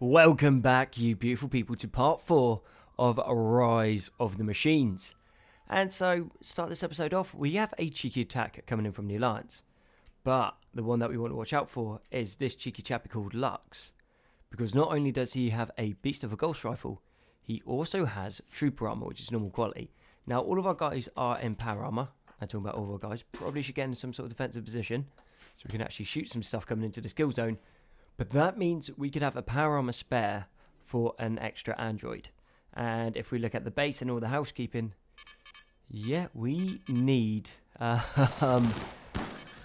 Welcome back, you beautiful people, to part 4 of Rise of the Machines. And so, start this episode off, we have a cheeky attack coming in from the Alliance. But the one that we want to watch out for is this cheeky chappy called Lux. Because not only does he have a beast of a Ghost Rifle, he also has Trooper Armor, which is normal quality. Now, all of our guys are in Power Armor. I'm talking about all of our guys. Probably should get in some sort of defensive position, so we can actually shoot some stuff coming into the skill zone. But that means we could have a power armor spare for an extra android. And if we look at the base and all the housekeeping, yeah, we need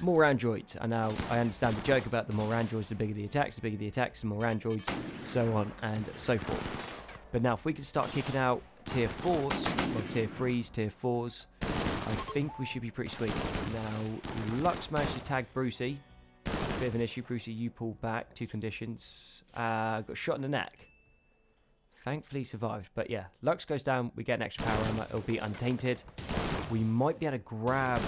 more androids. And now I understand the joke about the more androids, the bigger the attacks, the more androids, so on and so forth. But now if we can start kicking out tier 4s, or tier 3s, tier 4s, I think we should be pretty sweet. Now, Lux managed to tag Brucey. Bit of an issue. Brucey, you pull back. 2 conditions. Got shot in the neck. Thankfully survived. But yeah, Lux goes down. We get an extra power armor. It'll be untainted. We might be able to grab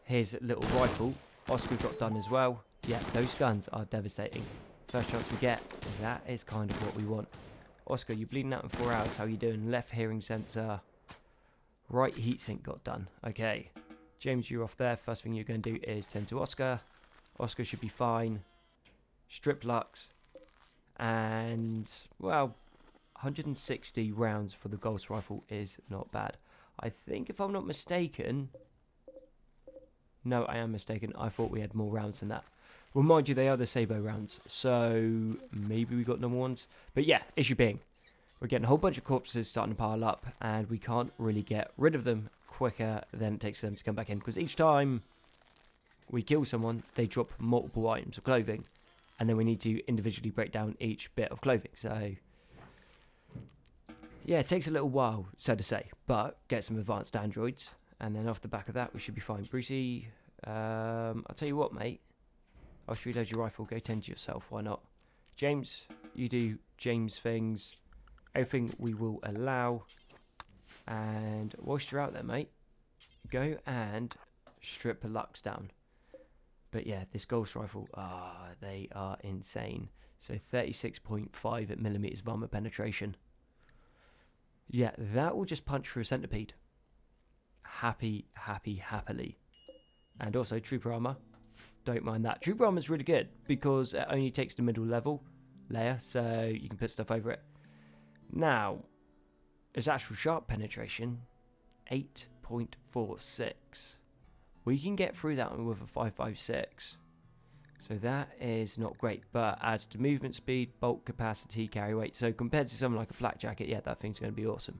his little rifle. Oscar got done as well. Yeah, those guns are devastating. First chance we get. That is kind of what we want. Oscar, you're bleeding out in 4 hours. How you doing? Left hearing sensor. Right heatsink got done. Okay. James, you're off there. First thing you're going to do is tend to Oscar. Oscar should be fine. Strip Lux. And, well, 160 rounds for the Ghost Rifle is not bad. I think, if I'm not mistaken... No, I am mistaken. I thought we had more rounds than that. Well, mind you, they are the Sabo rounds. So, maybe we got number ones. But yeah, issue being, we're getting a whole bunch of corpses starting to pile up. And we can't really get rid of them quicker than it takes for them to come back in. Because each time we kill someone, they drop multiple items of clothing, and then we need to individually break down each bit of clothing. So, yeah, it takes a little while, so to say, but get some advanced androids, and then off the back of that, we should be fine. Brucey, I'll tell you what, mate. I'll reload your rifle, go tend to yourself, why not? James, you do James things. Everything we will allow. And whilst you're out there, mate, go and strip a Lux down. But yeah, this Ghost Rifle, they are insane. So 36.5 millimeters of armor penetration. Yeah, that will just punch through a centipede. Happily. And also Trooper Armor. Don't mind that. Trooper Armor is really good because it only takes the middle layer, so you can put stuff over it. Now, its actual sharp penetration, 8.46. We can get through that one with a 5.56. So that is not great, but adds to movement speed, bulk capacity, carry weight. So compared to something like a flak jacket, yeah, that thing's going to be awesome.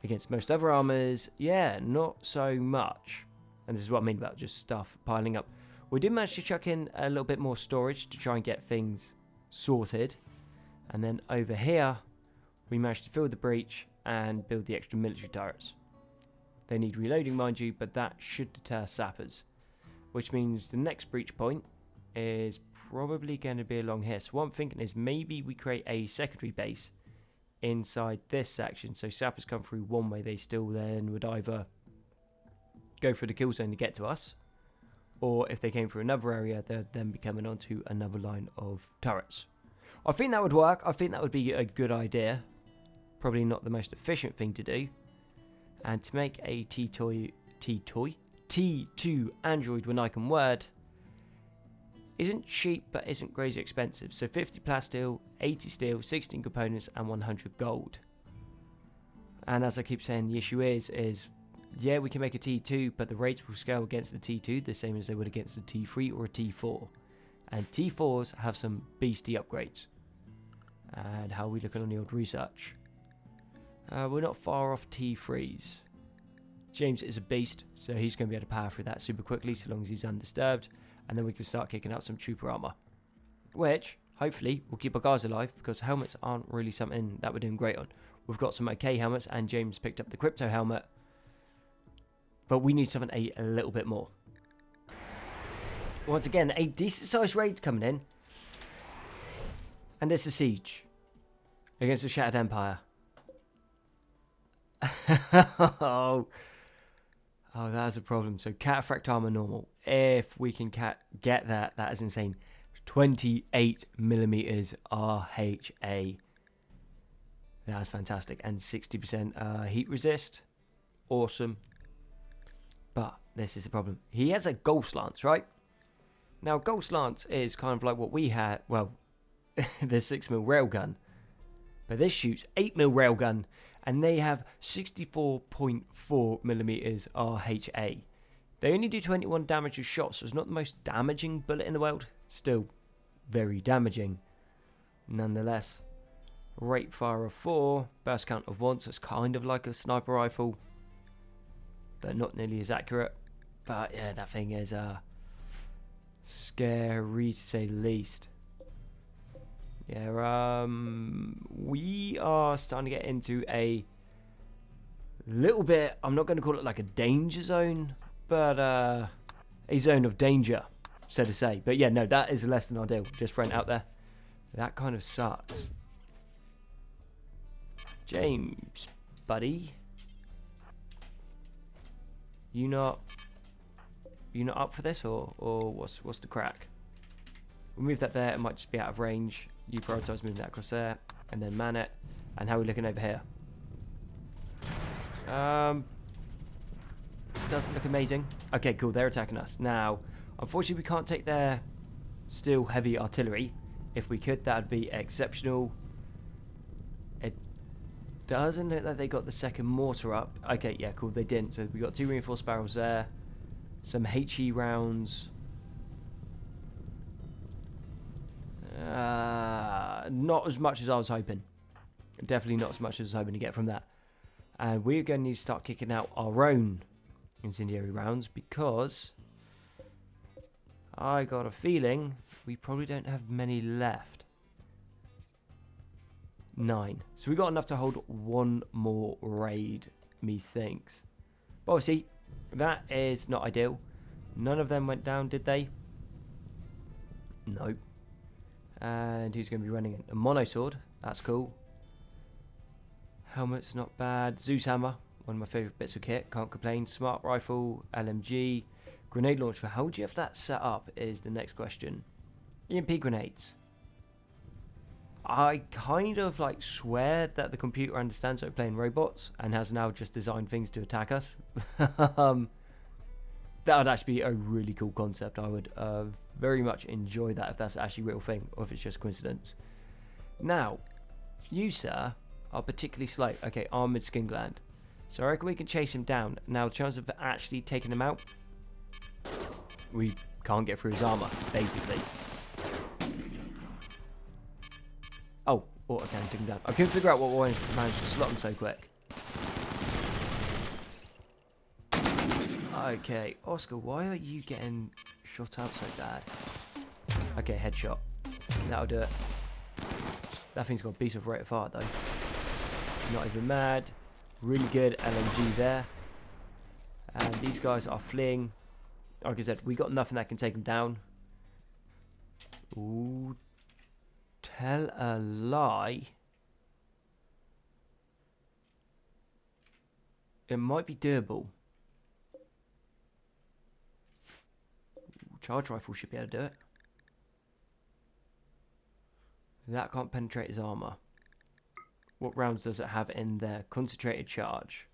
Against most other armors, yeah, not so much. And this is what I mean about just stuff piling up. We did manage to chuck in a little bit more storage to try and get things sorted. And then over here, we managed to fill the breach and build the extra military turrets. They need reloading, mind you, but that should deter sappers. Which means the next breach point is probably going to be along here. So what I'm thinking is maybe we create a secondary base inside this section. So sappers come through one way, they still then would either go for the kill zone to get to us. Or if they came through another area, they'd then be coming onto another line of turrets. I think that would work. I think that would be a good idea. Probably not the most efficient thing to do. And to make a T2 Android when I can word isn't cheap but isn't crazy expensive. So 50 plasteel, 80 steel, 16 components and 100 gold. And as I keep saying, the issue is yeah, we can make a T2, but the rates will scale against the T2 the same as they would against a T3 or a T4. And T4s have some beastie upgrades. And how are we looking on the old research? We're not far off T3s. James is a beast, so he's going to be able to power through that super quickly so long as he's undisturbed. And then we can start kicking out some Trooper Armor. Which, hopefully, will keep our guys alive because helmets aren't really something that we're doing great on. We've got some okay helmets and James picked up the Crypto helmet. But we need something a little bit more. Once again, a decent sized raid coming in. And it's a siege against the Shattered Empire. Oh, that's a problem. So Cataphract armor normal. If we can get that, that is insane. 28 millimeters RHA. That's fantastic. And 60% heat resist. Awesome. But this is the problem. He has a Gulf Lance, right? Now, Gulf Lance is kind of like what we had. Well, the 6mm railgun. But this shoots 8mm railgun. And they have 64.4 millimeters RHA. They only do 21 damage a shot, so it's not the most damaging bullet in the world. Still very damaging. Nonetheless. Rate fire of 4, burst count of 1, so it's kind of like a sniper rifle, but not nearly as accurate. But yeah, that thing is scary to say the least. Yeah, we are starting to get into a little bit, I'm not going to call it like a danger zone, but a zone of danger, so to say. But yeah, no, that is less than ideal, just throwing it out there. That kind of sucks. James, buddy, you not up for this, or what's the crack? We'll move that there. It might just be out of range. You prioritise moving that across there, and then man it. And how are we looking over here? Doesn't look amazing. Okay, cool. They're attacking us now. Unfortunately, we can't take their still heavy artillery. If we could, that'd be exceptional. Doesn't look like they got the second mortar up. Okay, yeah, cool. They didn't. So we got 2 reinforced barrels there. Some HE rounds. Not as much as I was hoping. Definitely not as much as I was hoping to get from that. And we're going to need to start kicking out our own incendiary rounds because I got a feeling we probably don't have many left. 9. So we got enough to hold one more raid, methinks. But obviously, that is not ideal. None of them went down, did they? Nope. And who's going to be running a monosword? That's cool. Helmet's not bad. Zeus hammer, one of my favourite bits of kit. Can't complain. Smart rifle, LMG, grenade launcher. How would you have that set up is the next question. EMP grenades. I kind of like swear that the computer understands that we're playing robots and has now just designed things to attack us. That would actually be a really cool concept. I would very much enjoy that if that's actually a real thing or if it's just coincidence. Now, you, sir, are particularly slow. Okay, armoured skin gland. So I reckon we can chase him down. Now, the chance of actually taking him out, we can't get through his armour, basically. Oh, okay, I took him down. I couldn't figure out what way to manage to slot him so quick. Okay, Oscar, why are you getting shot up so bad? Okay, headshot. That'll do it. That thing's got a beast of rate of fire, though. Not even mad. Really good LMG there. And these guys are fleeing. Like I said, we got nothing that can take them down. Ooh. Tell a lie. It might be doable. Charge rifle should be able to do it. That can't penetrate his armor. What rounds does it have in there? Concentrated charge.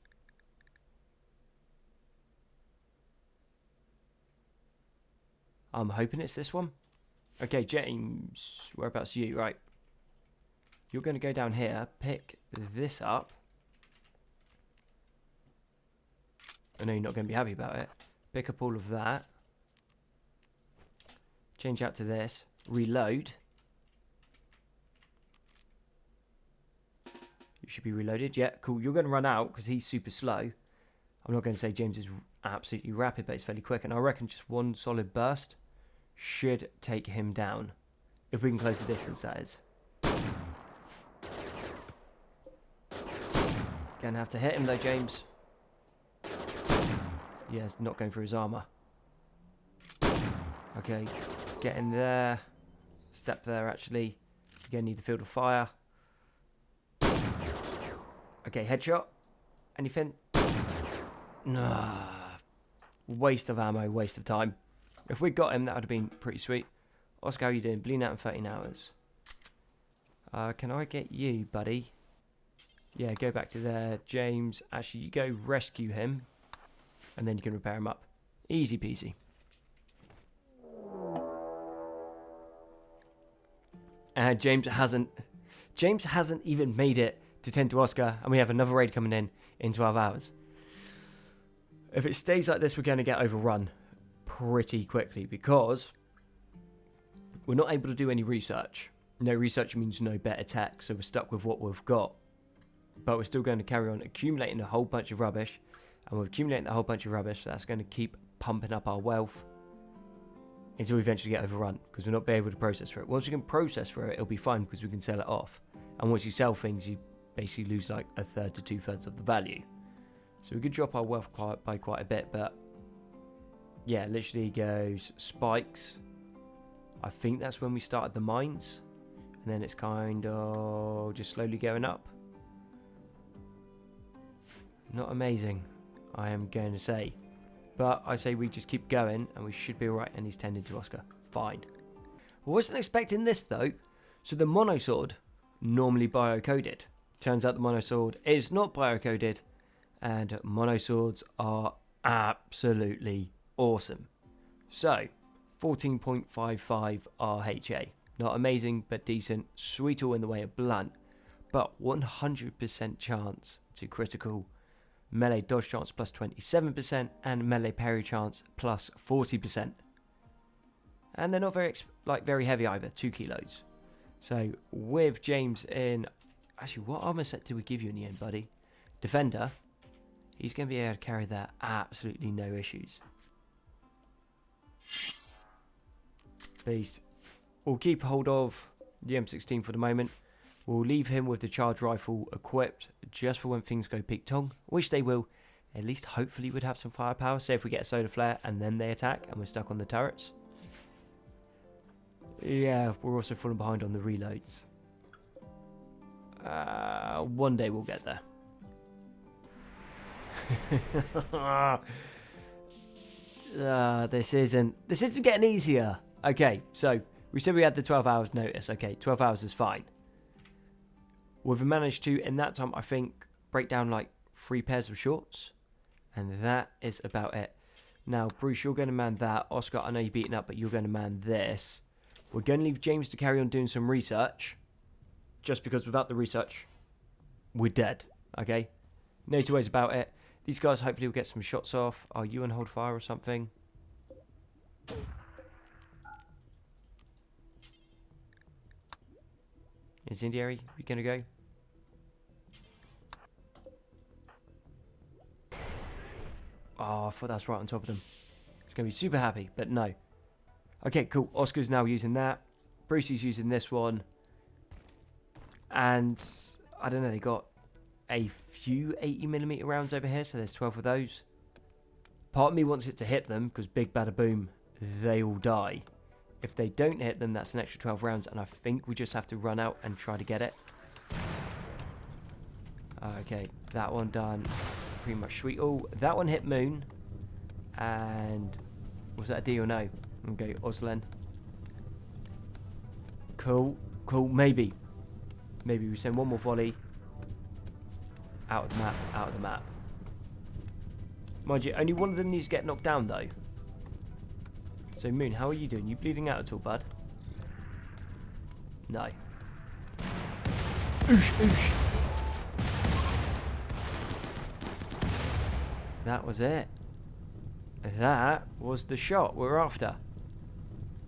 I'm hoping it's this one. Okay, James, whereabouts are you? Right. You're going to go down here, pick this up. I know you're not going to be happy about it. Pick up all of that. Change out to this. Reload. You should be reloaded. Yeah, cool. You're going to run out because he's super slow. I'm not going to say James is absolutely rapid, but he's fairly quick. And I reckon just one solid burst should take him down. If we can close the distance, that is. Gonna have to hit him though, James. Yeah, it's not going through his armour. Okay, get in there. Step there, actually. Again, need the field of fire. Okay, headshot. Anything? Nah. Waste of ammo, waste of time. If we got him, that would have been pretty sweet. Oscar, how are you doing? Bleeding out in 13 hours. Can I get you, buddy? Yeah, go back to there. James, actually, you go rescue him. And then you can repair him up. Easy peasy. And James hasn't even made it to 10 to Oscar. And we have another raid coming in 12 hours. If it stays like this, we're going to get overrun pretty quickly. Because we're not able to do any research. No research means no better tech, so we're stuck with what we've got. But we're still going to carry on accumulating a whole bunch of rubbish. And we're accumulating a whole bunch of rubbish, so that's going to keep pumping up our wealth until we eventually get overrun, because we're not be able to process for it. Once we can process for it, it'll be fine because we can sell it off. And once you sell things, you basically lose like 1/3 to 2/3 of the value. So we could drop our wealth by quite a bit, but yeah, literally goes spikes. I think that's when we started the mines. And then it's kind of just slowly going up. Not amazing, I am going to say. But I say we just keep going and we should be alright. And he's tending to Oscar. Fine. I wasn't expecting this though. So the monosword, normally biocoded. Turns out the monosword is not biocoded. And monoswords are absolutely awesome. So, 14.55 RHA. Not amazing, but decent. Sweet all in the way of blunt. But 100% chance to critical. Melee dodge chance plus 27%. And melee parry chance plus 40%. And they're not very heavy either. 2 kilos. So, with James in... Actually, what armor set did we give you in the end, buddy? Defender. He's going to be able to carry that absolutely no issues. Beast. We'll keep hold of the M16 for the moment. We'll leave him with the charge rifle equipped just for when things go peak tong, which they will. At least hopefully we'd have some firepower. Say if we get a solar flare and then they attack and we're stuck on the turrets. Yeah, we're also falling behind on the reloads. One day we'll get there. This isn't getting easier. Okay, so we said we had the 12 hours notice. Okay, 12 hours is fine. We've managed to, in that time, I think, break down like 3 pairs of shorts. And that is about it. Now, Bruce, you're going to man that. Oscar, I know you're beaten up, but you're going to man this. We're going to leave James to carry on doing some research. Just because without the research, we're dead. Okay? No two ways about it. These guys hopefully will get some shots off. Are you on hold fire or something? Incendiary, you gonna go? Oh, I thought that was right on top of them. It's gonna be super happy, but no. Okay, cool. Oscar's now using that. Brucey's using this one. And I don't know, they got a few 80mm rounds over here, so there's 12 of those. Part of me wants it to hit them, because big bada boom, they all die. If they don't hit them, that's an extra 12 rounds, and I think we just have to run out and try to get it. Okay, that one done. Pretty much sweet. Oh, that one hit Moon. And was that a D or no? Okay, Oslen. Cool, cool, maybe. Maybe we send one more volley. Out of the map, out of the map. Mind you, only one of them needs to get knocked down, though. So, Moon, how are you doing? You bleeding out at all, bud? No. Oosh, oosh. That was it. That was the shot we're after.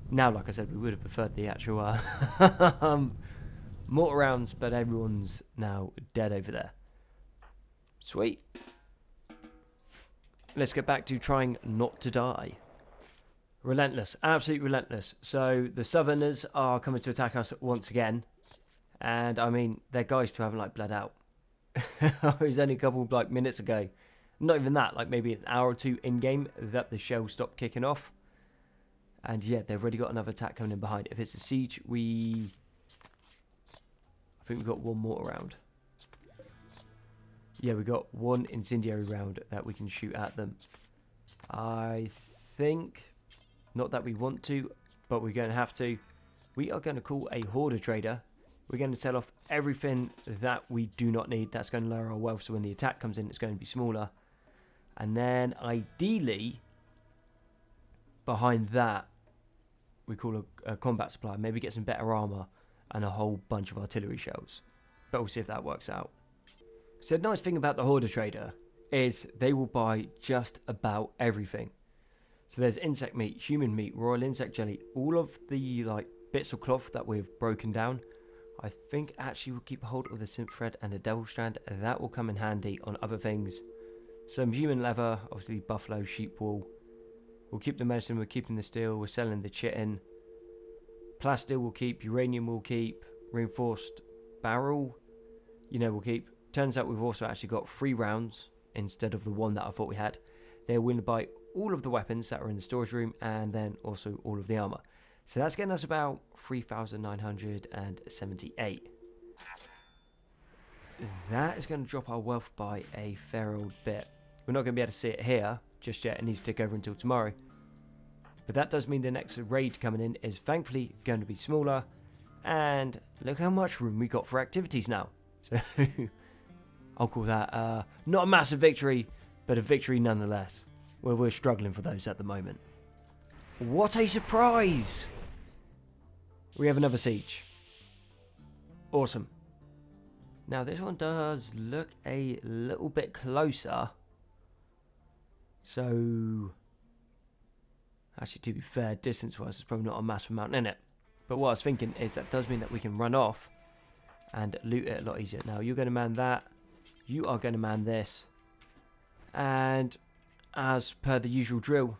Now, like I said, we would have preferred the actual mortar rounds, but everyone's now dead over there. Sweet. Let's get back to trying not to die. Relentless, absolutely relentless. So the Southerners are coming to attack us once again, and I mean they're guys who haven't like bled out. It was only a couple of like minutes ago, not even that, like maybe an hour or two in game that the shell stopped kicking off, and yeah, they've already got another attack coming in behind. If it's a siege, I think we've got one more round. Yeah, we got one incendiary round that we can shoot at them. I think. Not that we want to. but we're going to have to. We are going to call a hoarder trader. We're going to sell off everything that we do not need. That's going to lower our wealth, so when the attack comes in, it's going to be smaller. And then, ideally, behind that, we call a combat supply. Maybe get some better armor and a whole bunch of artillery shells. But we'll see if that works out. So the nice thing about the hoarder trader is they will buy just about everything. So there's insect meat, human meat, royal insect jelly, all of the like bits of cloth that we've broken down. I think actually we'll keep hold of the synth thread and the devil strand. That will come in handy on other things. Some human leather, obviously buffalo, sheep wool. We'll keep the medicine, we're keeping the steel, we're selling the chitin. Plasteel we'll keep, uranium we'll keep, reinforced barrel, we'll keep. Turns out we've also actually got 3 rounds instead of the 1 that I thought we had. They're willing to buy all of the weapons that are in the storage room and then also all of the armor. So that's getting us about 3,978. That is going to drop our wealth by a fair old bit. We're not going to be able to see it here just yet. It needs to tick over until tomorrow. But that does mean the next raid coming in is thankfully going to be smaller. And look how much room we got for activities now. So I'll call that not a massive victory, but a victory nonetheless. Well, we're struggling for those at the moment. What a surprise! We have another siege. Awesome. Now this one does look a little bit closer. So, actually to be fair, distance-wise there's probably not a massive amount in it. But what I was thinking is that does mean that we can run off and loot it a lot easier. Now you're going to man that. You are going to man this. And as per the usual drill,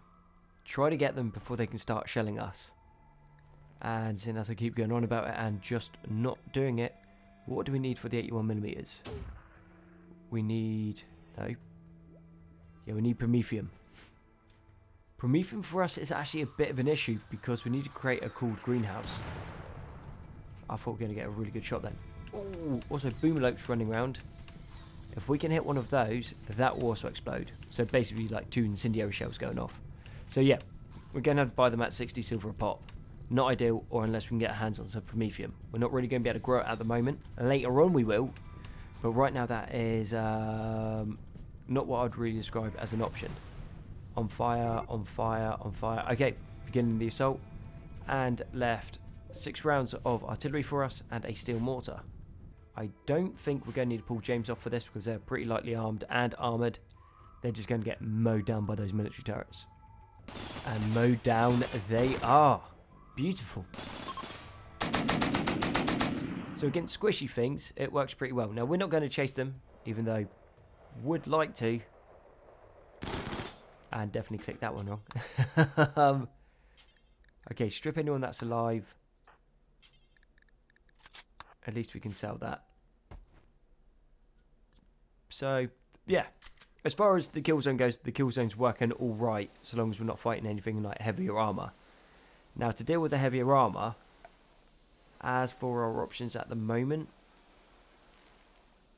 try to get them before they can start shelling us. And seeing as I keep going on about it and just not doing it, what do we need for the 81mm? We need... no. Yeah, we need Promethium. Promethium for us is actually a bit of an issue because we need to create a cooled greenhouse. I thought we were going to get a really good shot then. Ooh, also Boomalopes running around. If we can hit one of those, that will also explode. So basically like 2 incendiary shells going off. So yeah, we're going to have to buy them at 60 silver a pop. Not ideal, or unless we can get our hands on some Promethium. We're not really going to be able to grow it at the moment. Later on we will. But right now that is not what I'd really describe as an option. On fire, on fire, on fire. Okay, beginning the assault. And left 6 rounds of artillery for us and a steel mortar. I don't think we're going to need to pull James off for this because they're pretty lightly armed and armoured. They're just going to get mowed down by those military turrets. And mowed down they are. Beautiful. So against squishy things, it works pretty well. Now, we're not going to chase them, even though would like to. And definitely click that one wrong. Okay, strip anyone that's alive. At least we can sell that. So, yeah. As far as the kill zone goes, the kill zone's working all right, so long as we're not fighting anything like heavier armor. Now, to deal with the heavier armor, as for our options at the moment,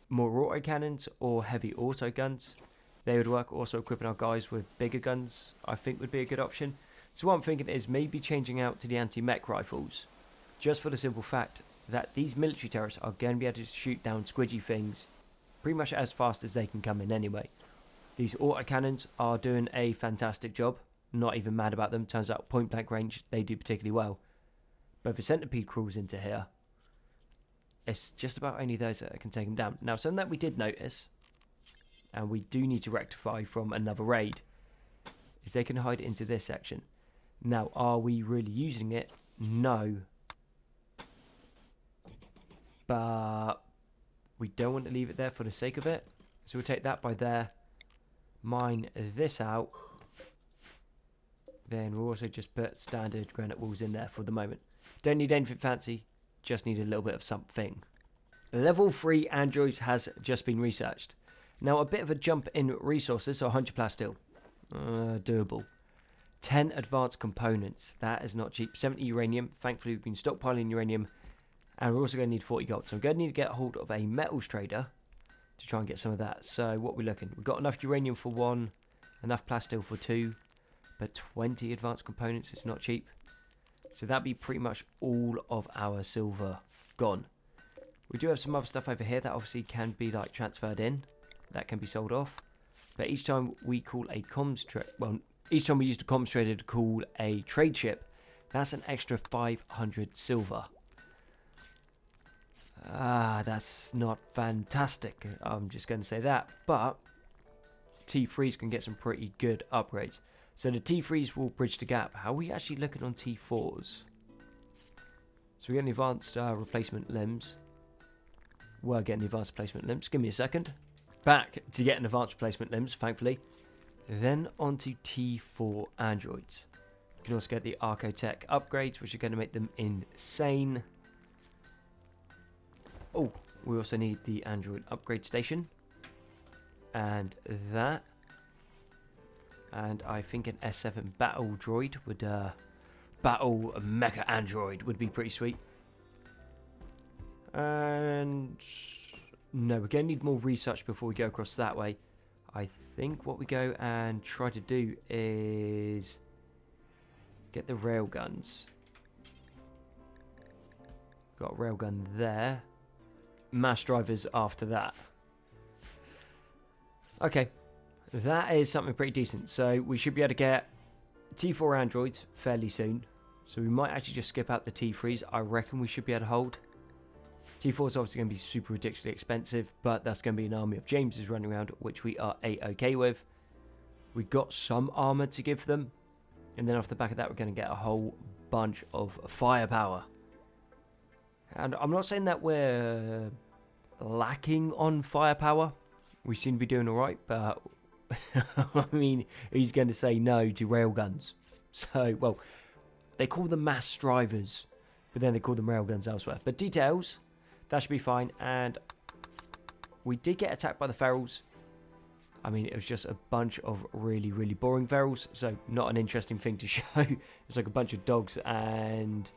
more autocannons or heavy auto guns, they would work. Also equipping our guys with bigger guns, I think would be a good option. So what I'm thinking is maybe changing out to the anti-mech rifles, just for the simple fact that these military terrorists are going to be able to shoot down squidgy things pretty much as fast as they can come in anyway. These autocannons are doing a fantastic job. Not even mad about them. Turns out point blank range, they do particularly well. But if a centipede crawls into here, it's just about only those that can take them down. Now, something that we did notice, and we do need to rectify from another raid, is they can hide into this section. Now, are we really using it? No. But we don't want to leave it there for the sake of it. So we'll take that by there. Mine this out. Then we'll also just put standard granite walls in there for the moment. Don't need anything fancy, just need a little bit of something. Level 3 androids has just been researched. Now a bit of a jump in resources, so 100 plasteel. Doable. 10 advanced components, that is not cheap. 70 uranium, thankfully we've been stockpiling uranium. And we're also going to need 40 gold. So I'm going to need to get hold of a metals trader to try and get some of that. So what we're looking, we've got enough uranium for 1, enough plasteel for 2. But 20 advanced components, it's not cheap. So that'd be pretty much all of our silver gone. We do have some other stuff over here that obviously can be like transferred in. That can be sold off. But each time we call a comms trade, well, each time we use the comms trader to call a trade ship, that's an extra 500 silver. That's not fantastic. I'm just going to say that. But T3s can get some pretty good upgrades. So the T3s will bridge the gap. How are we actually looking on T4s? So we're getting advanced replacement limbs. We're getting advanced replacement limbs. Give me a second. Back to getting advanced replacement limbs, thankfully. Then onto T4 androids. You can also get the Archotech upgrades, which are going to make them insane. Oh, we also need the android upgrade station. And that. And I think an S7 battle droid would, battle mecha android would be pretty sweet. And no, we're going to need more research before we go across that way. I think what we go and try to do is get the railguns. Got a railgun there. Mass drivers after that. Okay, that is something pretty decent. So we should be able to get T4 androids fairly soon. So we might actually just skip out the T3s. I reckon we should be able to hold. T4 is obviously going to be super ridiculously expensive, but that's going to be an army of Jameses running around, which we are A-okay with. We got some armor to give them, and then off the back of that, we're going to get a whole bunch of firepower. And I'm not saying that we're lacking on firepower. We seem to be doing all right, but I mean, who's going to say no to railguns? So, well, they call them mass drivers, but then they call them railguns elsewhere. But details. That should be fine. And we did get attacked by the ferals. I mean, it was just a bunch of really, really boring ferals. So not an interesting thing to show. It's like a bunch of dogs and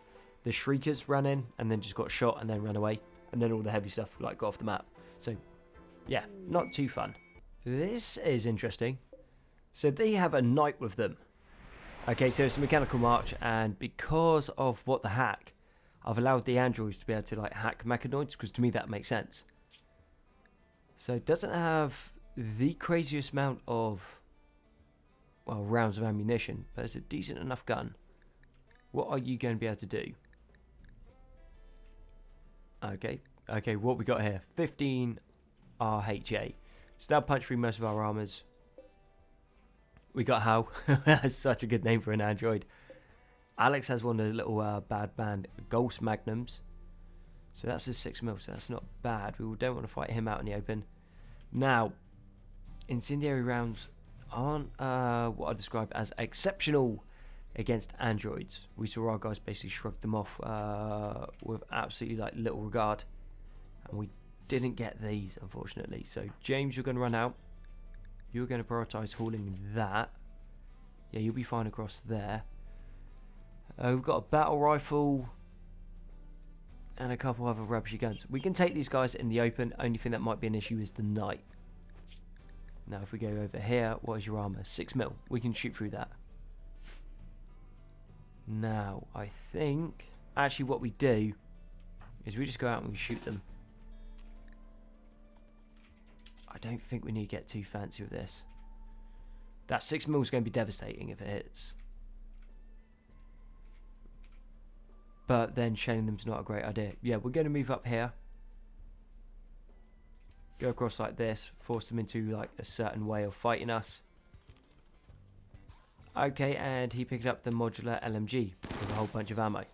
the shriekers ran in and then just got shot and then ran away. And then all the heavy stuff like got off the map. So yeah, not too fun. This is interesting. So they have a knight with them. Okay, so it's a mechanical march. And because of what the hack, I've allowed the androids to be able to like hack mechanoids, because to me that makes sense. So it doesn't have the craziest amount of, well, rounds of ammunition, but it's a decent enough gun. What are you going to be able to do? Okay, what we got here? 15 RHA. So that'll punch through most of our armors. We got Hal. That's such a good name for an android. Alex has one of the little bad band Ghost Magnums. So that's a 6mm, so that's not bad. We don't want to fight him out in the open. Now, incendiary rounds aren't what I describe as exceptional against androids. We saw our guys basically shrug them off with absolutely like little regard. And we didn't get these, unfortunately. So, James, you're going to run out. You're going to prioritise hauling that. Yeah, you'll be fine across there. We've got a battle rifle and a couple other rubbishy guns. We can take these guys in the open. Only thing that might be an issue is the night. Now, if we go over here, what is your armor? 6mm. We can shoot through that. Now, I think actually what we do is we just go out and we shoot them. I don't think we need to get too fancy with this. That 6mm is going to be devastating if it hits. But then shelling them's not a great idea. Yeah, we're going to move up here. Go across like this. Force them into like a certain way of fighting us. Okay, and he picked up the modular LMG with a whole bunch of ammo.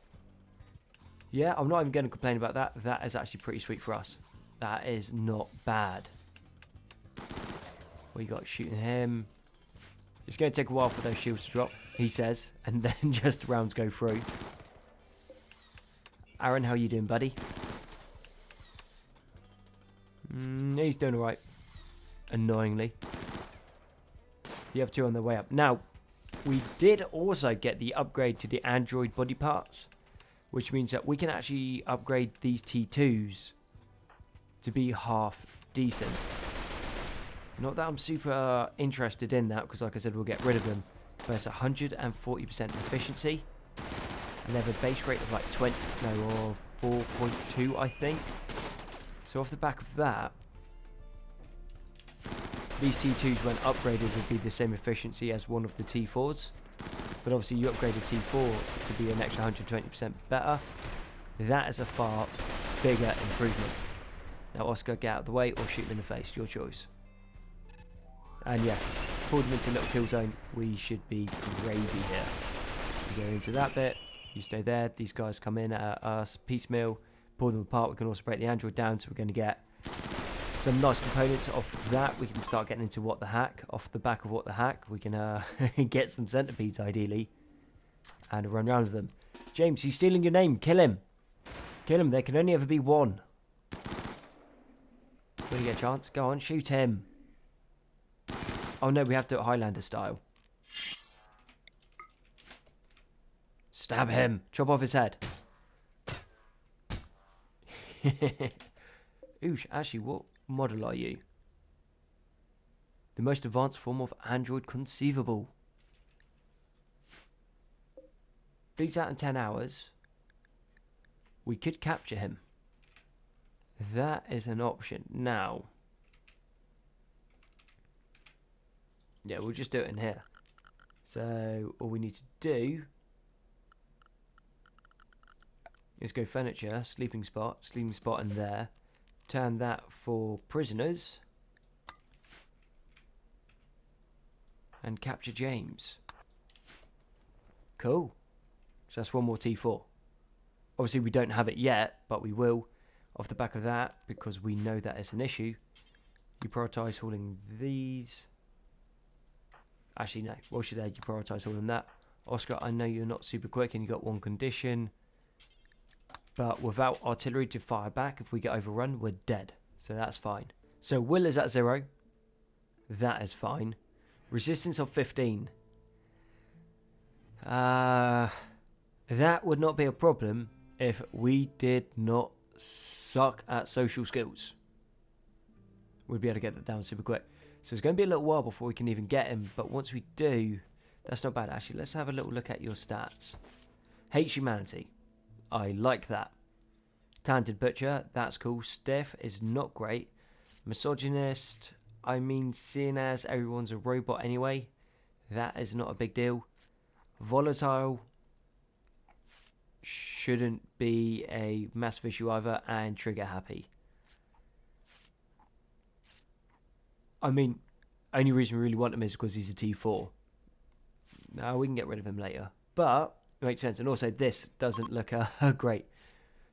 Yeah, I'm not even going to complain about that. That is actually pretty sweet for us. That is not bad. We got shooting him. It's going to take a while for those shields to drop, he says. And then just rounds go through. Aaron, how you doing, buddy? He's doing alright. Annoyingly. The other two on their way up. Now, we did also get the upgrade to the android body parts, which means that we can actually upgrade these T2s to be half decent. Not that I'm super interested in that, because like I said, we'll get rid of them. But it's 140% efficiency. And they have a base rate of like 20, no, or 4.2, I think. So off the back of that, these T2s, when upgraded, would be the same efficiency as one of the T4s. But obviously you upgrade a T4 to be an extra 120% better. That is a far bigger improvement. Now Oscar, get out of the way or shoot them in the face, your choice. And yeah, pull them into a little kill zone. We should be gravy here. We go into that bit, you stay there, these guys come in at us piecemeal, pull them apart. We can also break the android down, so we're going to get some nice components off that. We can start getting into what the hack. Off the back of what the hack, we can get some centipedes ideally and run around with them. James, he's stealing your name. Kill him. Kill him. There can only ever be one. Will you get a chance? Go on, shoot him. Oh no, we have to do it Highlander style. Stab him. Chop off his head. Oosh, actually, what model are you? The most advanced form of android conceivable. Bleeds out in 10 hours. We could capture him. That is an option. Now, yeah, we'll just do it in here. So all we need to do is go furniture, sleeping spot in there. Turn that for prisoners. And capture James. Cool. So that's one more T4. Obviously we don't have it yet, but we will off the back of that, because we know that is an issue. You prioritise hauling these. Actually, no. Whilst you're there, you prioritise hauling that. Oscar, I know you're not super quick and you got one condition. But without artillery to fire back, if we get overrun, we're dead. So that's fine. So will is at 0. That is fine. Resistance of 15. That would not be a problem if we did not suck at social skills. We'd be able to get that down super quick. So it's going to be a little while before we can even get him. But once we do, that's not bad. Actually, let's have a little look at your stats. Hates humanity. I like that. Talented butcher, that's cool. Stiff is not great. Misogynist, I mean, seeing as everyone's a robot anyway, that is not a big deal. Volatile shouldn't be a massive issue either. And trigger happy. I mean, only reason we really want him is because he's a T4. Now we can get rid of him later. But it makes sense. And also this doesn't look great.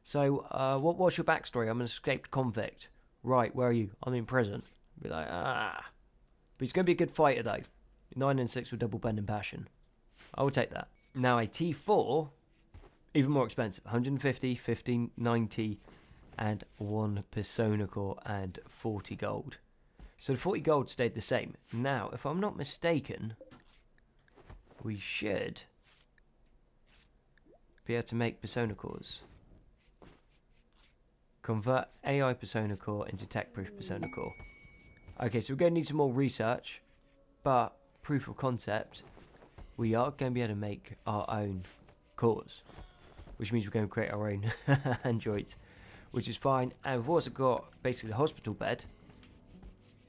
So what's your backstory? I'm an escaped convict. Right, where are you? I'm in prison. Be like, ah. But he's going to be a good fighter though. 9 and 6 with double bend and passion. I will take that. Now a T4, even more expensive. 150, 15, 90, and 1 persona core and 40 gold. So the 40 gold stayed the same. Now, if I'm not mistaken, we should be able to make persona cores. Convert AI persona core into tech-proof persona core. Okay, so we're going to need some more research, but proof of concept, we are going to be able to make our own cores, which means we're going to create our own androids, which is fine. And we've also got basically the hospital bed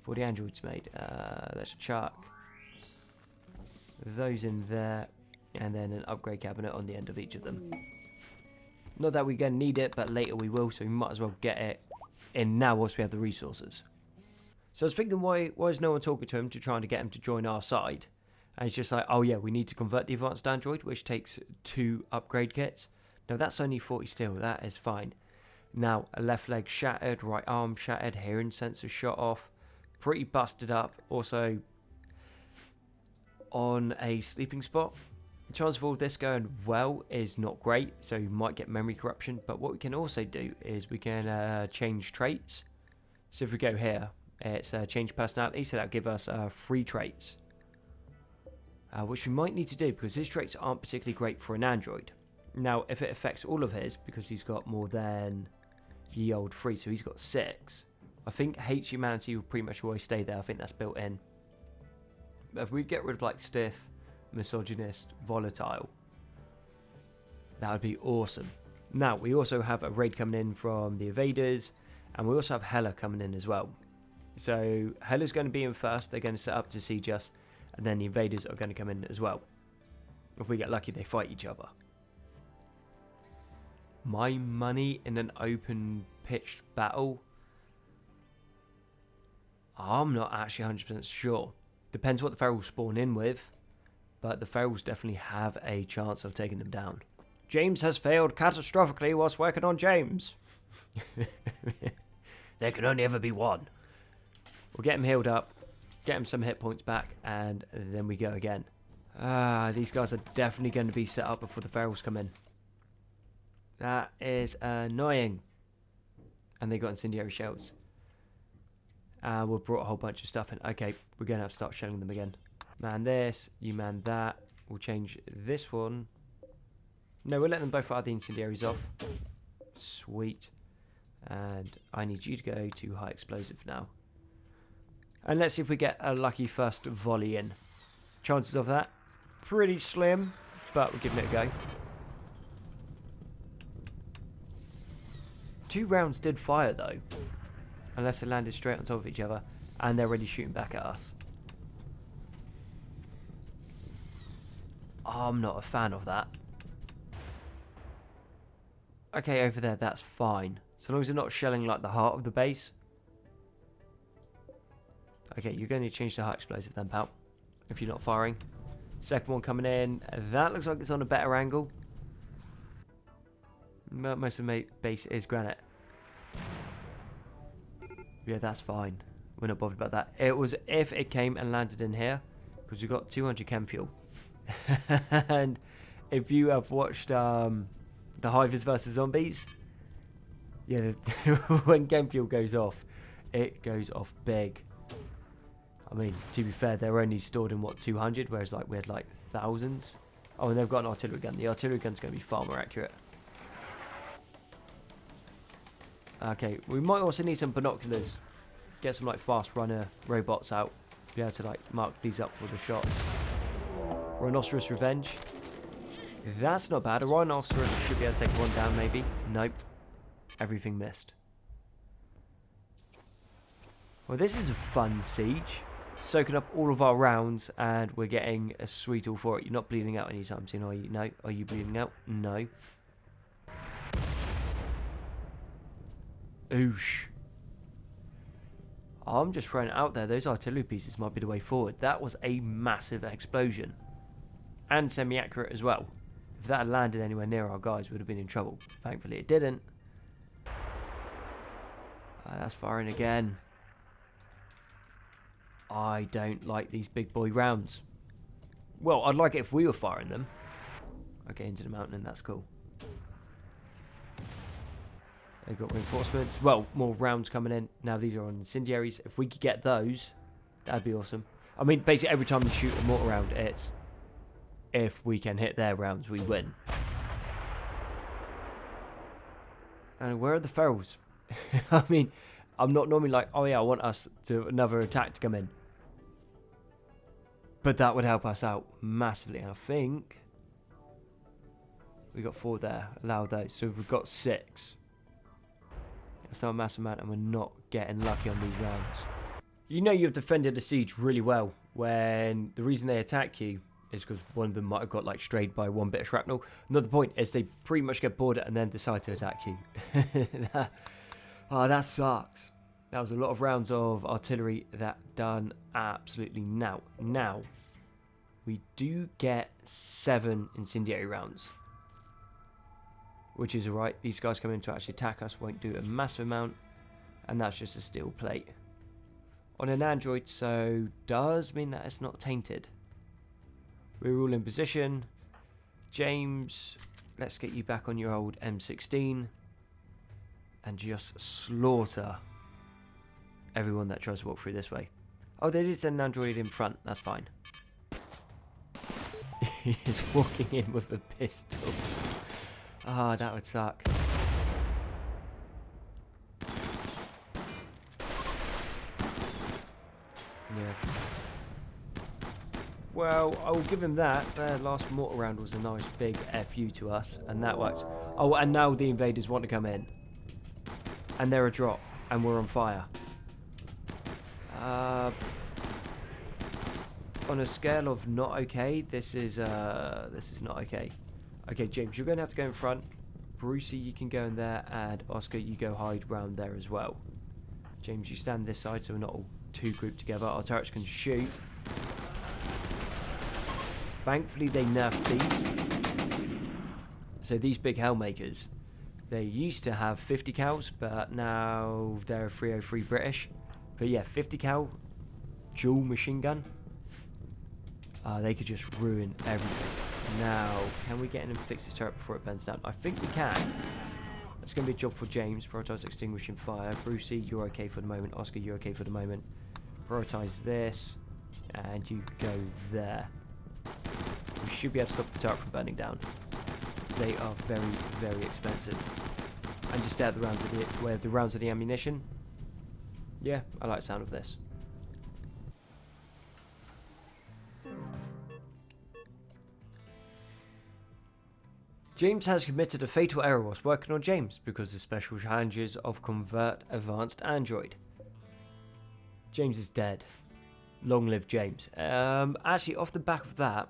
for the androids made. Let's chuck those in there, and then an upgrade cabinet on the end of each of them. Not that we're going to need it, but later we will, so we might as well get it in now whilst we have the resources. So I was thinking, why is no one talking to him to trying to get him to join our side? And it's just like, oh yeah, we need to convert the advanced android, which takes 2 upgrade kits. Now that's only 40 steel, that is fine. Now, a left leg shattered, right arm shattered, hearing sensor shot off, pretty busted up. Also on a sleeping spot. The chance of all this going well is not great, so you might get memory corruption. But what we can also do is we can change traits. So if we go here, it's change personality, so that'll give us 3 traits. Which we might need to do because his traits aren't particularly great for an android. Now, if it affects all of his, because he's got more than ye old 3, so he's got 6. I think hates humanity will pretty much always stay there. I think that's built in. But if we get rid of like stiff, misogynist, volatile, That would be awesome. Now, we also have a raid coming in from the Invaders, and we also have Hela coming in as well. So, Hela's going to be in first. They're going to set up to siege us, and then the Invaders are going to come in as well. If we get lucky, they fight each other. My money in an open pitched battle? I'm not actually 100% sure. Depends what the Ferals spawn in with, but the Ferals definitely have a chance of taking them down. James has failed catastrophically whilst working on James. There can only ever be one. We'll get him healed up, get him some hit points back, and then we go again. These guys are definitely going to be set up before the Ferals come in. That is annoying. And they got incendiary shells. We've brought a whole bunch of stuff in. Okay, we're going to have to start shelling them again. Man this, you man that. We'll change this one. No, we'll let them both fire the incendiaries off. Sweet. And I need you to go to high explosive now. And let's see if we get a lucky first volley in. Chances of that, pretty slim, but we're giving it a go. 2 rounds did fire though. Unless they landed straight on top of each other. And they're already shooting back at us. I'm not a fan of that. Okay, over there, that's fine. So long as they're not shelling like the heart of the base. Okay, you're going to change to high explosive then, pal. If you're not firing. Second one coming in. That looks like it's on a better angle. Most of my base is granite. Yeah, that's fine. We're not bothered about that. It was if it came and landed in here. Because we've got 200 chem fuel. And if you have watched the Hivers versus Zombies, yeah, when chem fuel goes off, it goes off big. I mean, to be fair, they're only stored in what, 200, whereas like we had like thousands. Oh, and they've got an artillery gun. The artillery gun's going to be far more accurate. Okay, we might also need some binoculars. Get some like fast runner robots out. Be able to like mark these up for the shots. Rhinoceros Revenge. That's not bad. A Rhinoceros should be able to take one down maybe. Nope. Everything missed. Well, this is a fun siege. Soaking up all of our rounds and we're getting a sweet all for it. You're not bleeding out anytime soon, are you? No. Are you bleeding out? No. Oosh. I'm just throwing it out there. Those artillery pieces might be the way forward. That was a massive explosion. And semi-accurate as well. If that had landed anywhere near our guys, we would have been in trouble. Thankfully it didn't. That's firing again. I don't like these big boy rounds. Well, I'd like it if we were firing them. Okay, into the mountain, and that's cool. They've got reinforcements. Well, more rounds coming in. Now these are on incendiaries. If we could get those, that'd be awesome. I mean, basically every time you shoot a mortar round, it's if we can hit their rounds, we win. And where are the ferals? I mean, I'm not normally like, oh yeah, I want us to another attack to come in. But that would help us out massively. And I think we got 4 there. Allow those. So we've got 6. That's not a massive amount, and we're not getting lucky on these rounds. You know you've defended a siege really well when the reason they attack you is because one of them might have got like strayed by 1 bit of shrapnel. Another point is they pretty much get bored and then decide to attack you. Oh, that sucks. That was a lot of rounds of artillery that done absolutely now. Now, we do get 7 incendiary rounds. Which is alright. These guys coming in to actually attack us won't do a massive amount. And that's just a steel plate. On an android, so does mean that it's not tainted. We're all in position. James, let's get you back on your old M16. And just slaughter everyone that tries to walk through this way. Oh, they did send an android in front. That's fine. He's walking in with a pistol. Ah, oh, that would suck. Yeah. Well, I will give him that. Their last mortar round was a nice big FU to us, and that worked. Oh, and now the invaders want to come in. And they're a drop, and we're on fire. On a scale of not okay, this is not okay. Okay, James, you're going to have to go in front. Brucey, you can go in there, and Oscar, you go hide round there as well. James, you stand this side so we're not all too grouped together. Our turrets can shoot. Thankfully, they nerfed these. So these big Hellmakers, they used to have 50 cals, but now they're a 303 British. But yeah, 50 cal, dual machine gun. They could just ruin everything. Now, can we get in and fix this turret before it burns down? I think we can. That's going to be a job for James. Prioritise extinguishing fire. Brucey, you're okay for the moment. Oscar, you're okay for the moment. Prioritise this. And you go there. We should be able to stop the turret from burning down. They are very, very expensive. And just add the rounds of the rounds of the ammunition. Yeah, I like the sound of this. James has committed a fatal error whilst working on James because of special challenges of Convert Advanced Android. James is dead. Long live James. Actually, off the back of that,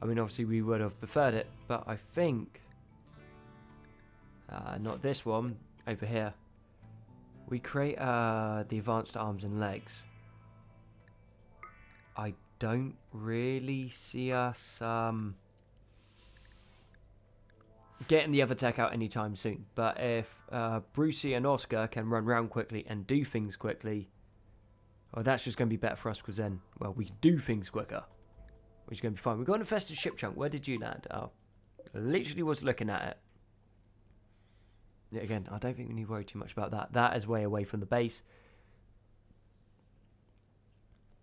I mean, obviously we would have preferred it, but I think, not this one, over here. We create the advanced arms and legs. I don't really see us getting the other tech out anytime soon. But if Brucey and Oscar can run around quickly and do things quickly, well, that's just going to be better for us because then, well, we can do things quicker, which is going to be fine. We've got an infested ship chunk. Where did you land? Oh, I literally was looking at it. Yeah, again, I don't think we need to worry too much about that. That is way away from the base.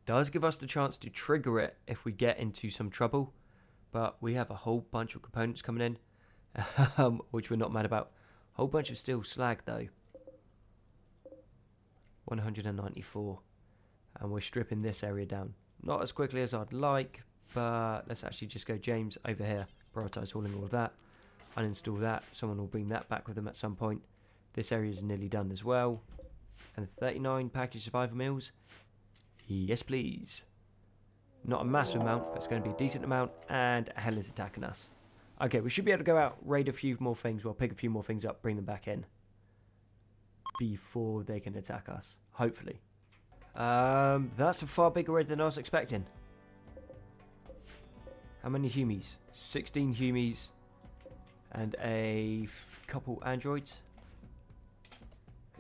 Does give us the chance to trigger it if we get into some trouble, but we have a whole bunch of components coming in. Which we're not mad about. Whole bunch of steel slag though. 194. And we're stripping this area down. Not as quickly as I'd like, but let's actually just go James over here. Prioritise hauling all of that. Uninstall that. Someone will bring that back with them at some point. This area is nearly done as well. And 39 package survival meals. Yes, please. Not a massive amount, but it's going to be a decent amount. And hell is attacking us. Okay, we should be able to go out, raid a few more things. Well, pick a few more things up, bring them back in. Before they can attack us. Hopefully. That's a far bigger raid than I was expecting. How many Humies? 16 Humies. And a couple androids.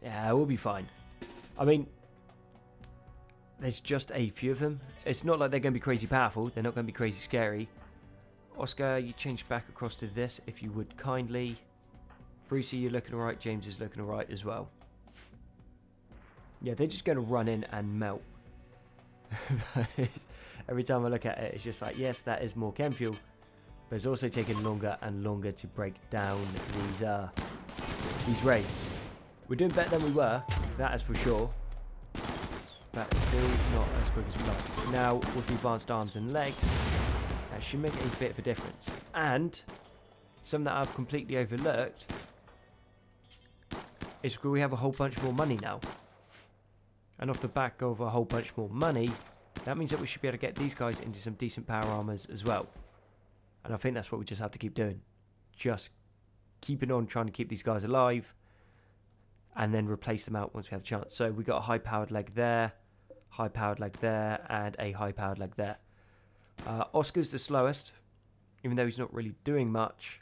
Yeah, we'll be fine. I mean, there's just a few of them. It's not like they're going to be crazy powerful. They're not going to be crazy scary. Oscar, you change back across to this if you would kindly. Brucey, you're looking alright. James is looking alright as well. Yeah, they're just going to run in and melt. Every time I look at it, it's just like, yes, that is more chem fuel. But it's also taking longer and longer to break down these raids. We're doing better than we were, that is for sure. But still not as quick as we like. Now, with the advanced arms and legs, that should make a bit of a difference. And something that I've completely overlooked is we have a whole bunch more money now. And off the back of a whole bunch more money, that means that we should be able to get these guys into some decent power armors as well. And I think that's what we just have to keep doing. Just keeping on trying to keep these guys alive and then replace them out once we have a chance. So we got a high-powered leg there, high-powered leg there, and a high-powered leg there. Oscar's the slowest, even though he's not really doing much.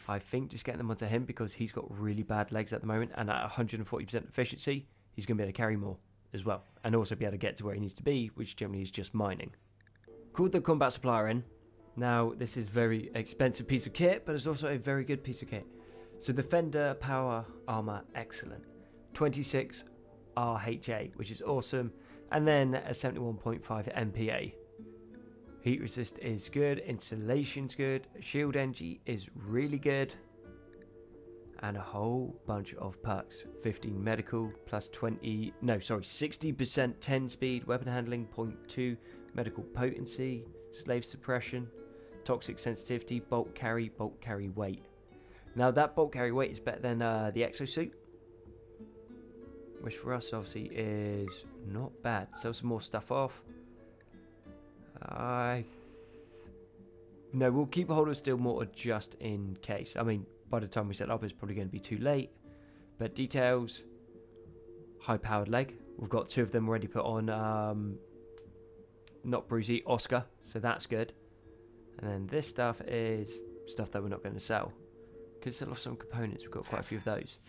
I think just getting them onto him because he's got really bad legs at the moment, and at 140% efficiency, he's going to be able to carry more as well, and also be able to get to where he needs to be, which generally is just mining. Called the combat supplier in. Now, this is a very expensive piece of kit, but it's also a very good piece of kit. So the Fender Power Armor, excellent. 26 RHA, which is awesome, and then a 71.5 MPA. Heat resist is good, insulation's good, shield energy is really good, and a whole bunch of perks. 15 medical, plus 60% 10 speed, weapon handling, 0.2, medical potency, slave suppression, toxic sensitivity, bulk carry weight. Now that bulk carry weight is better than the exosuit, which for us obviously is not bad. Sell some more stuff off. No, we'll keep a hold of steel mortar just in case. I mean, by the time we set up, it's probably going to be too late. But details, high-powered leg. We've got 2 of them already put on. Not Brucey, Oscar. So that's good. And then this stuff is stuff that we're not going to sell. Could sell off some components. We've got quite a few of those.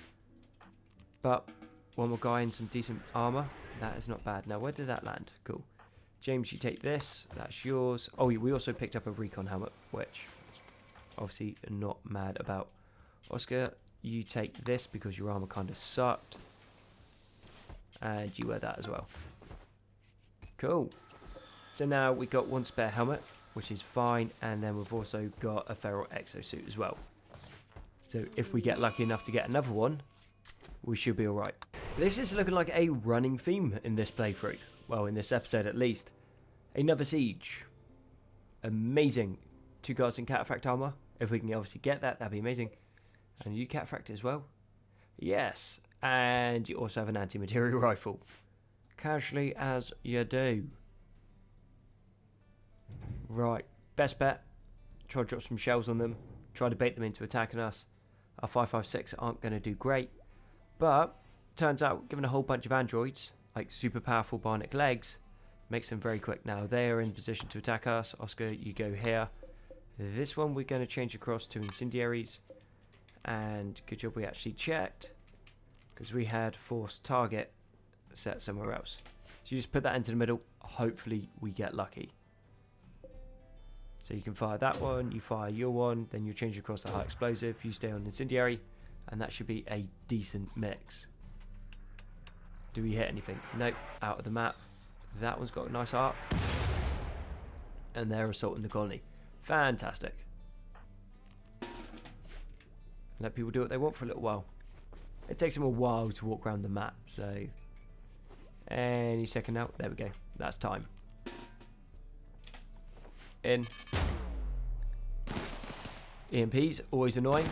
But one more guy in some decent armor. That is not bad. Now, where did that land? Cool. James, you take this. That's yours. Oh, we also picked up a recon helmet, which obviously not mad about. Oscar, you take this because your armor kind of sucked. And you wear that as well. Cool. So now we've got 1 spare helmet, which is fine. And then we've also got a feral exosuit as well. So if we get lucky enough to get another one, we should be alright. This is looking like a running theme in this playthrough. Well, in this episode at least. Another siege. Amazing. 2 guards in cataphract armor. If we can obviously get that, that'd be amazing. And you cataphract as well? Yes. And you also have an anti-material rifle. Casually as you do. Right. Best bet. Try to drop some shells on them. Try to bait them into attacking us. Our 5.56 aren't going to do great. But, turns out, given a whole bunch of androids, like super powerful bionic legs, makes them very quick. Now, they are in position to attack us. Oscar, you go here. This one we're going to change across to incendiaries. And good job we actually checked, because we had force target set somewhere else. So you just put that into the middle. Hopefully we get lucky. So you can fire that one, you fire your one, then you change across the high explosive, you stay on incendiary, and that should be a decent mix. Do we hit anything? Nope, out of the map. That one's got a nice arc. And they're assaulting the colony. Fantastic. Let people do what they want for a little while. It takes them a while to walk around the map, so any second now. There we go. That's time. In. EMPs, always annoying.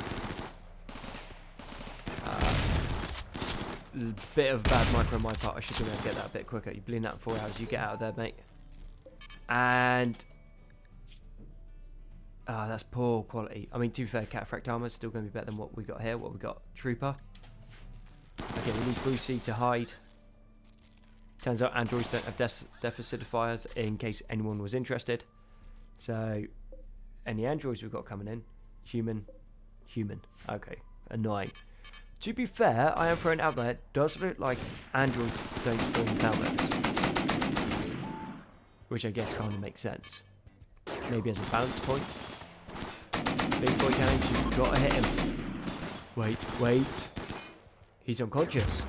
Bit of a bad micro on my part. I should be able to get that a bit quicker. You bleed that in 4 hours. You get out of there, mate. And that's poor quality. I mean, to be fair, cataphract armor is still going to be better than what we got here. What we got? Trooper. Okay, we need Brucey to hide. Turns out androids don't have death-acidifiers, in case anyone was interested. So, any androids we've got coming in? Human. Okay, annoying. To be fair, I am throwing out there, it does look like androids don't spawn helmets. Which I guess kind of makes sense. Maybe as a balance point. Big boy cannons, you've got to hit him. Wait. He's unconscious.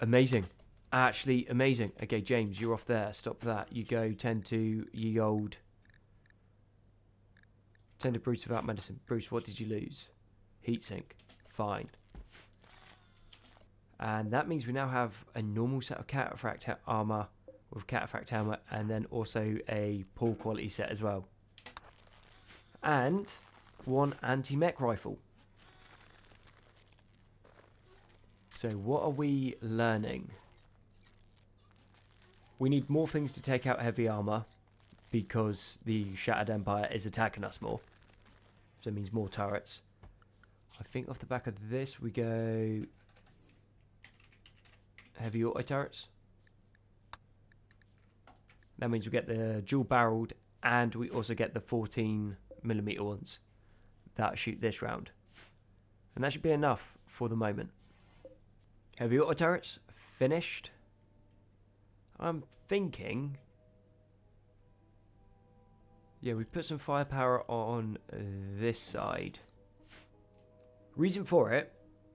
Amazing. Actually amazing. Okay, James, you're off there. Stop that. You go tend to ye old. Tend to Bruce without medicine. Bruce, what did you lose? Heatsink. Fine. And that means we now have a normal set of cataphract armor with cataphract helmet, and then also a poor quality set as well. And 1 anti-mech rifle. So what are we learning? We need more things to take out heavy armor because the Shattered Empire is attacking us more. So it means more turrets. I think off the back of this we go heavy auto turrets. That means we get the dual barreled and we also get the 14mm ones that shoot this round. And that should be enough for the moment. Heavy auto turrets finished. I'm thinking, yeah, we put some firepower on this side. Reason for it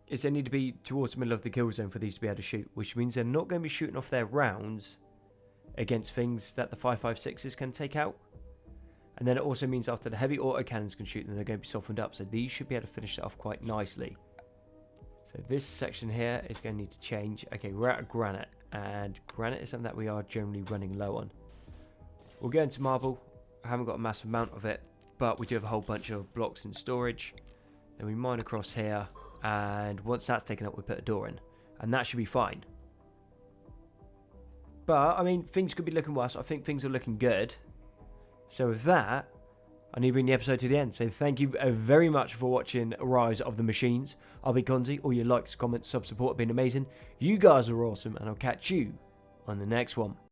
is they need to be towards the middle of the kill zone for these to be able to shoot, which means they're not going to be shooting off their rounds against things that the 5.56s can take out. And then it also means after the heavy autocannons can shoot them, they're going to be softened up. So these should be able to finish it off quite nicely. So this section here is going to need to change. Okay, we're out of granite. and granite is something that we are generally running low on. We'll go into marble. I haven't got a massive amount of it, but we do have a whole bunch of blocks in storage. Then we mine across here, and once that's taken up, we put a door in, and that should be fine. But I mean, things could be looking worse. I think things are looking good. So with that, I need to bring the episode to the end. So thank you very much for watching Rise of the Machines. I'll be Gonzi. All your likes, comments, sub support have been amazing. You guys are awesome, and I'll catch you on the next one.